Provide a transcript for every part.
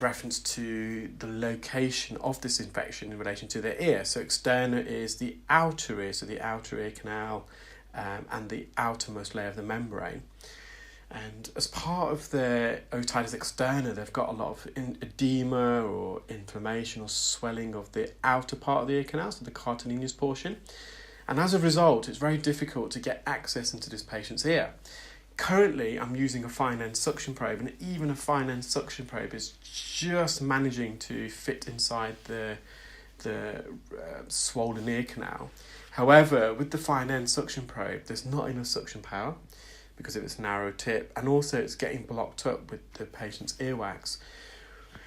reference to the location of this infection in relation to the ear. So externa is the outer ear, so the outer ear canal and the outermost layer of the membrane. And as part of the otitis externa, they've got a lot of edema or inflammation or swelling of the outer part of the ear canal, so the cartilaginous portion. And as a result, it's very difficult to get access into this patient's ear. Currently, I'm using a fine-end suction probe, and even a fine-end suction probe is just managing to fit inside the swollen ear canal. However, with the fine-end suction probe, there's not enough suction power because of its narrow tip, and also it's getting blocked up with the patient's earwax.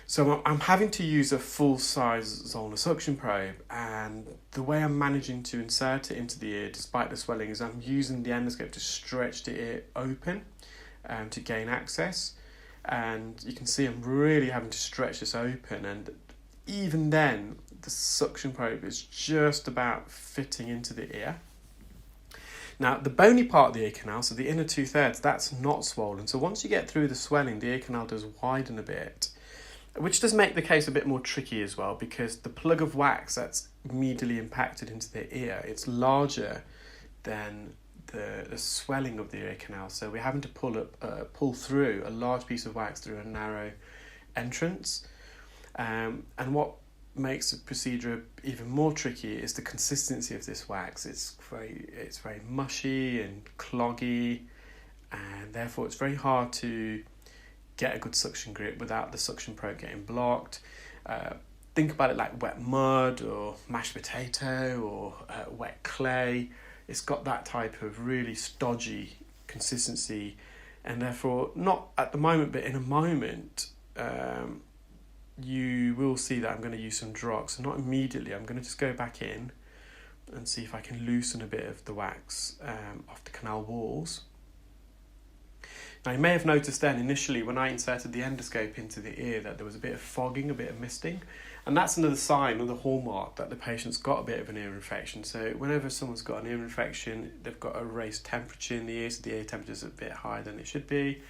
So I'm having to use a full-size Zollner suction probe, and the way I'm managing to insert it into the ear, despite the swelling, is I'm using the endoscope to stretch the ear open to gain access. And you can see I'm really having to stretch this open, and even then, the suction probe is just about fitting into the ear. Now, the bony part of the ear canal, so the inner 2/3, that's not swollen. So once you get through the swelling, the ear canal does widen a bit, which does make the case a bit more tricky as well, because the plug of wax that's medially impacted into the ear, it's larger than the swelling of the ear canal. So we're having to pull through a large piece of wax through a narrow entrance. And what makes the procedure even more tricky is the consistency of this wax. It's very mushy and cloggy, and therefore it's very hard to get a good suction grip without the suction probe getting blocked. Think about it like wet mud or mashed potato or wet clay. It's got that type of really stodgy consistency, and therefore, not at the moment, but in a moment, you will see that I'm going to use some drops. So not immediately, I'm going to just go back in and see if I can loosen a bit of the wax off the canal walls. Now, you may have noticed then initially when I inserted the endoscope into the ear that there was a bit of fogging, a bit of misting, and that's another sign, another hallmark that the patient's got a bit of an ear infection. So whenever someone's got an ear infection, they've got a raised temperature in the ear, so the ear temperature is a bit higher than it should be,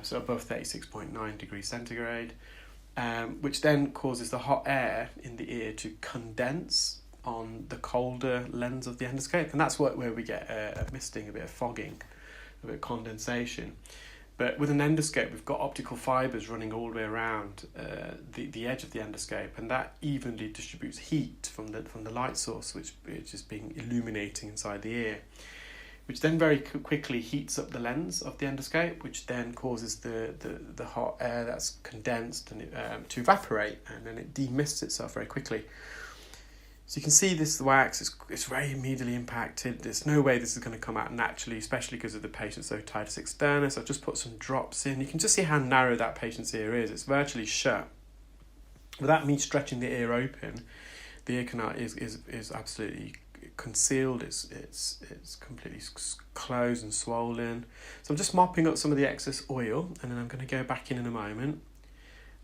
so above 36.9 degrees centigrade, which then causes the hot air in the ear to condense on the colder lens of the endoscope, and that's where we get a misting, a bit of fogging, a bit of condensation. But with an endoscope, we've got optical fibres running all the way around the edge of the endoscope, and that evenly distributes heat from the light source, which is being illuminating inside the ear, which then very quickly heats up the lens of the endoscope, which then causes the hot air that's condensed and to evaporate, and then it demists itself very quickly. So you can see this wax, it's very immediately impacted. There's no way this is going to come out naturally, especially because of the patient's otitis externa. So I've just put some drops in. You can just see how narrow that patient's ear is. It's virtually shut. Without me stretching the ear open, the ear canal is absolutely concealed. It's completely closed and swollen. So I'm just mopping up some of the excess oil, and then I'm going to go back in a moment,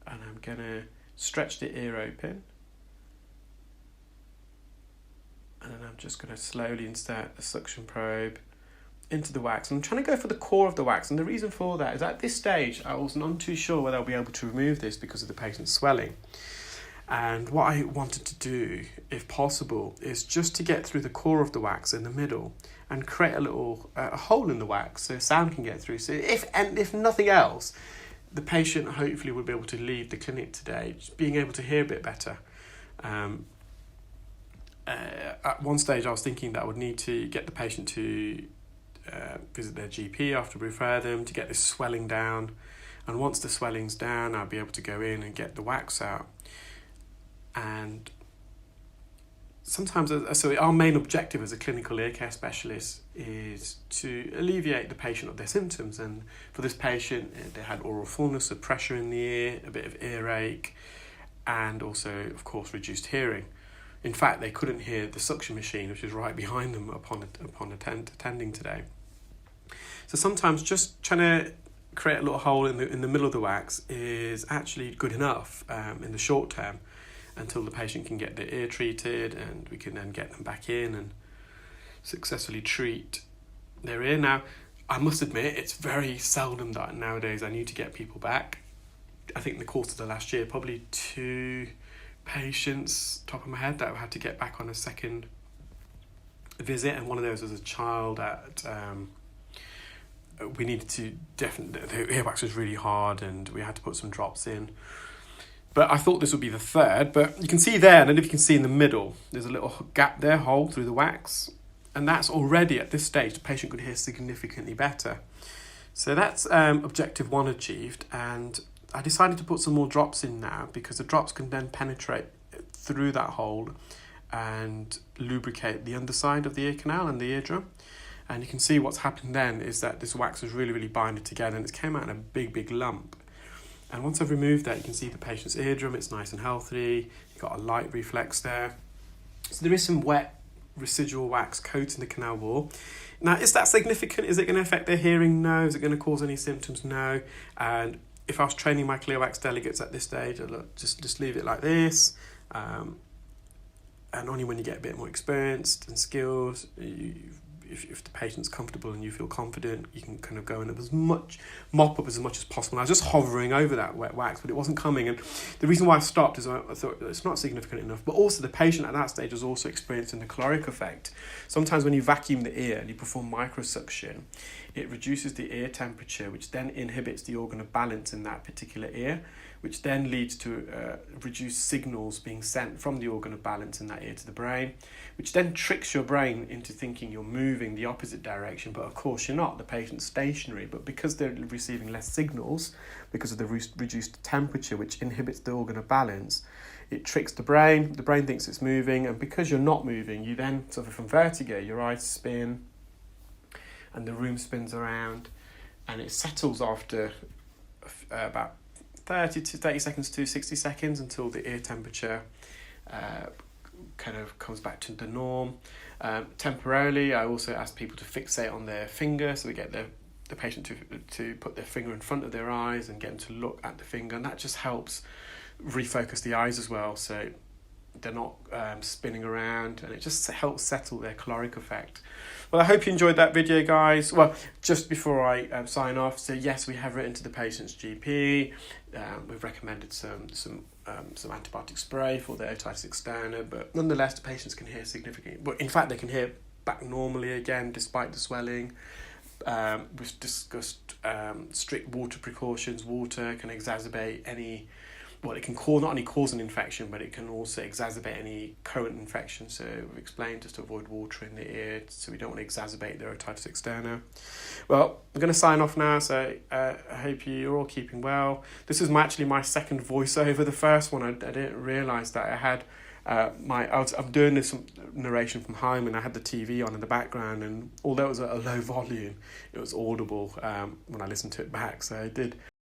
and I'm going to stretch the ear open. And then I'm just going to slowly insert the suction probe into the wax. And I'm trying to go for the core of the wax. And the reason for that is at this stage, I was not too sure whether I'll be able to remove this because of the patient's swelling. And what I wanted to do, if possible, is just to get through the core of the wax in the middle and create a little a hole in the wax so sound can get through. So if nothing else, the patient hopefully will be able to leave the clinic today just being able to hear a bit better. At one stage I was thinking that I would need to get the patient to visit their GP after we refer them to get this swelling down, and once the swelling's down I'll be able to go in and get the wax out. And sometimes, so our main objective as a clinical ear care specialist is to alleviate the patient of their symptoms, and for this patient they had oral fullness, of pressure in the ear, a bit of earache, and also of course reduced hearing. In fact, they couldn't hear the suction machine, which is right behind them upon attending today. So sometimes just trying to create a little hole in the middle of the wax is actually good enough in the short term until the patient can get their ear treated, and we can then get them back in and successfully treat their ear. Now, I must admit, it's very seldom that nowadays I need to get people back. I think in the course of the last year, probably 2 patients, top of my head, that I've had to get back on a second visit, and one of those was a child at we needed to definitely, the earwax was really hard and we had to put some drops in, but I thought this would be the third. But you can see there, and then if you can see in the middle, there's a little gap there, hole through the wax, and that's already at this stage the patient could hear significantly better. So that's objective 1 achieved, and I decided to put some more drops in now, because the drops can then penetrate through that hole and lubricate the underside of the ear canal and the eardrum. And you can see what's happened then is that this wax was really, really binded together, and it came out in a big, big lump. And once I've removed that, you can see the patient's eardrum, it's nice and healthy. You've got a light reflex there. So there is some wet residual wax coating the canal wall. Now, is that significant? Is it going to affect their hearing? No. Is it going to cause any symptoms? No. And if I was training my clear wax delegates at this stage, I'd just leave it like this. And only when you get a bit more experienced and skills, if the patient's comfortable and you feel confident, you can kind of go in mop up as much as possible. I was just hovering over that wet wax, but it wasn't coming. And the reason why I stopped is I thought it's not significant enough. But also the patient at that stage was also experiencing the caloric effect. Sometimes when you vacuum the ear and you perform microsuction, it reduces the ear temperature, which then inhibits the organ of balance in that particular ear, which then leads to reduced signals being sent from the organ of balance in that ear to the brain, which then tricks your brain into thinking you're moving the opposite direction, but of course you're not. The patient's stationary, but because they're receiving less signals, because of the reduced temperature, which inhibits the organ of balance, it tricks the brain. The brain thinks it's moving, and because you're not moving, you then suffer from vertigo. Your eyes spin, and the room spins around, and it settles after about 30 seconds to 60 seconds until the ear temperature kind of comes back to the norm. Temporarily, I also ask people to fixate on their finger, so we get the patient to put their finger in front of their eyes and get them to look at the finger, and that just helps refocus the eyes as well, so they're not spinning around, and it just helps settle their caloric effect. Well, I hope you enjoyed that video, guys. Well, just before I sign off, so yes, we have written to the patient's GP. We've recommended some antibiotic spray for the otitis externa, but nonetheless, the patients can hear significantly. But in fact, they can hear back normally again despite the swelling. We've discussed strict water precautions. Water can exacerbate any. Well, it can not only cause an infection, but it can also exacerbate any current infection. So we've explained just to avoid water in the ear, so we don't want to exacerbate the otitis externa. Well, I'm going to sign off now, so I hope you're all keeping well. This is actually my second voiceover. The first one, I didn't realise that I had I'm doing this narration from home, and I had the TV on in the background, and although it was at a low volume, it was audible when I listened to it back. So I did